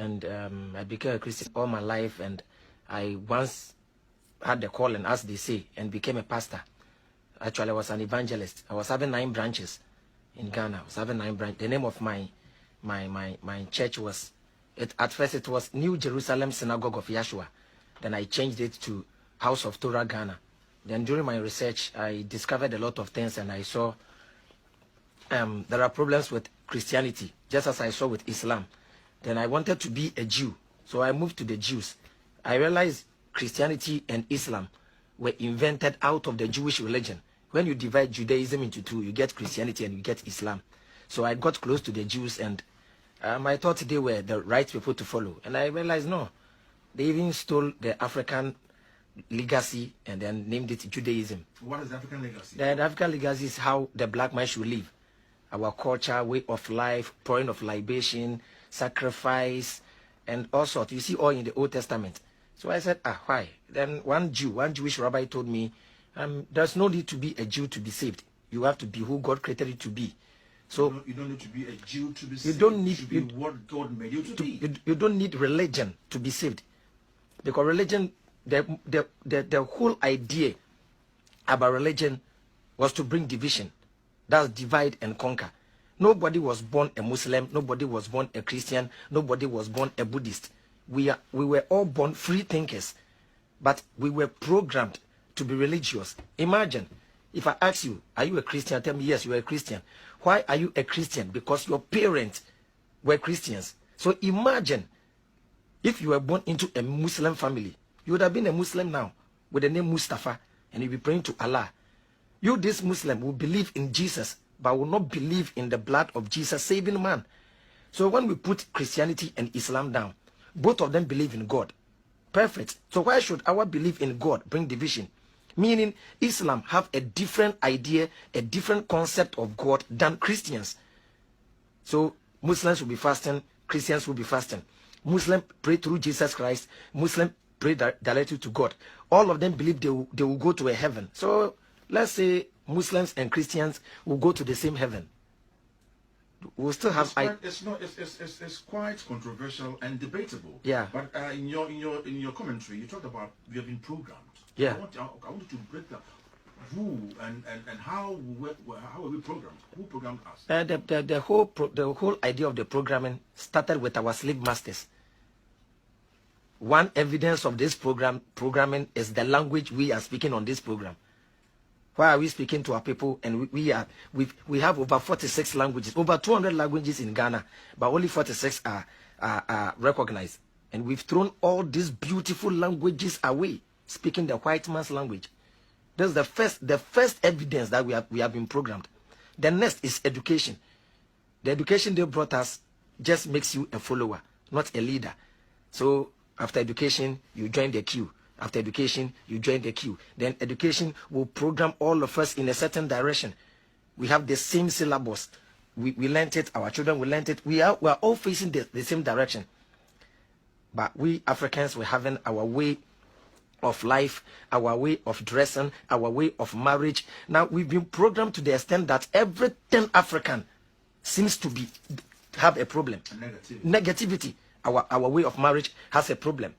and I became a Christian all my life, and I once had the calling, as they say, and became a pastor. Actually, I was an evangelist. I was having 9 branches in Ghana. I was having 9 branches. The name of my church was, at first it was New Jerusalem Synagogue of Yeshua. Then I changed it to House of Torah Ghana. Then during my research, I discovered a lot of things, and I saw there are problems with Christianity, just as I saw with Islam. Then I wanted to be a Jew, so I moved to the Jews. I realized Christianity and Islam were invented out of the Jewish religion. When you divide Judaism into 2, you get Christianity and you get Islam. So I got close to the Jews, and I thought they were the right people to follow. And I realized, no, they even stole the African legacy and then named it Judaism. What is African legacy? The African legacy is how the black man should live. Our culture, way of life, pouring of libation, sacrifice, and all sorts. You see all in the Old Testament. So I said, why? Then one Jewish rabbi told me, there's no need to be a Jew to be saved. You have to be who God created you to be. So you don't need to be a Jew to be saved. You don't need to be what God made you to be. You don't need religion to be saved, because religion, the whole idea about religion was to bring division. That's divide and conquer. Nobody was born a Muslim. Nobody was born a Christian. Nobody was born a Buddhist. We were all born free thinkers, but we were programmed to be religious. Imagine if I ask you, are you a Christian? Tell me, yes, you are a Christian. Why are you a Christian? Because your parents were Christians. So imagine if you were born into a Muslim family, you would have been a Muslim now with the name Mustafa, and you'll be praying to Allah. You, this Muslim, will believe in Jesus, but will not believe in the blood of Jesus saving man. So when we put Christianity and Islam down, both of them believe in God. Perfect. So why should our belief in God bring division? Meaning Islam have a different idea, a different concept of God than Christians. So Muslims will be fasting, Christians will be fasting. Muslims pray through Jesus Christ, Muslims pray directly to God. All of them believe they will go to a heaven. So let's say Muslims and Christians will go to the same heaven. We'll still have it's quite controversial and debatable. Yeah. But in your commentary, you talked about we have been programmed. Yeah. I want you to break down who and how are we programmed? Who programmed us? The whole idea of the programming started with our slave masters. One evidence of this programming is the language we are speaking on this program. Why are we speaking to our people? And we have over 46 languages, over 200 languages in Ghana, but only 46 are recognized. And we've thrown all these beautiful languages away, speaking the white man's language. That's the first evidence that we have been programmed. The next is education. The education they brought us just makes you a follower, not a leader. So after education, you join the queue. After education, you join the queue. Then education will program all of us in a certain direction. We have the same syllabus. We learned it. Our children will learn it. We are all facing the same direction. But we Africans were having our way of life, our way of dressing, our way of marriage. Now we've been programmed to the extent that everything African seems to have a problem. Negativity. Negativity. Our way of marriage has a problem.